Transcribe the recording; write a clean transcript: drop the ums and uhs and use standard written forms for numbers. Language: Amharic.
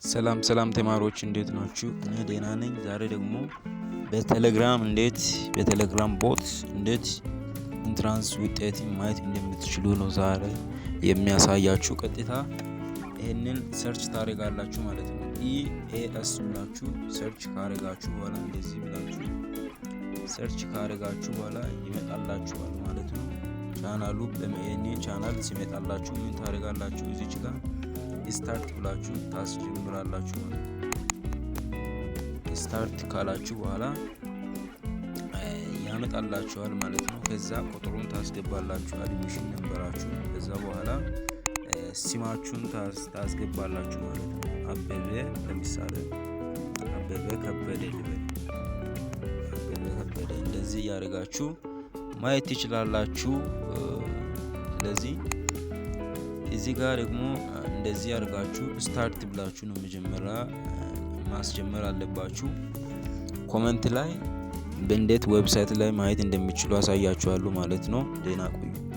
ሰላም ተማሪዎች እንዴት ናችሁ? እኔ ደህና ነኝ። ዛሬ ደግሞ በቴሌግራም ቦት እንዴት ኢንትራንስ ውጤትን ማየት እንደምትችሉ ነው ዛሬ የሚያሳያችሁ። ቀጥታ ይሄንን ሰርች ታደርጋላችሁ ማለት ነው። EAS ብላችሁ ሰርች ካደረጋችሁ በኋላ እንደዚህ ብላችሁ ሰርች ካደረጋችሁ በኋላ ይመጣላችኋል ማለት ነው። ቻናሉ በመኤኒ ቻናል ሲመጣላችሁ ምን ታደርጋላችሁ? እዚች ጋር ስታርት ብላችሁ ታስጀምራላችሁ ማለት ነው። ስታርት ካላችሁ በኋላ ያመጣላችኋል ማለት ነው። ከዛ ቁጥሩን ታስገባላችሁ፣ አድሚሽን ነምበራችሁ። ከዛ በኋላ ሲማችሁን ታስገባላችሁ ማለት ነው። አበበ ለምሳሌ አበበ ከበደ ልበል፣ አበበ ከበደ እንደዚህ ያደርጋችሁ ማየት ትችላላችሁ። ስለዚህ እዚህ ጋር ደግሞ እንደዚህ አድርጋችሁ ስታርት ብላችሁ ነው መጀመሪያ ማስጀመር አለባችሁ። ኮሜንት ላይ በእንዴት ዌብሳይት ላይ ማየት እንደሚችሉ አሳያችኋለሁ ማለት ነው። ደህና ቆዩ።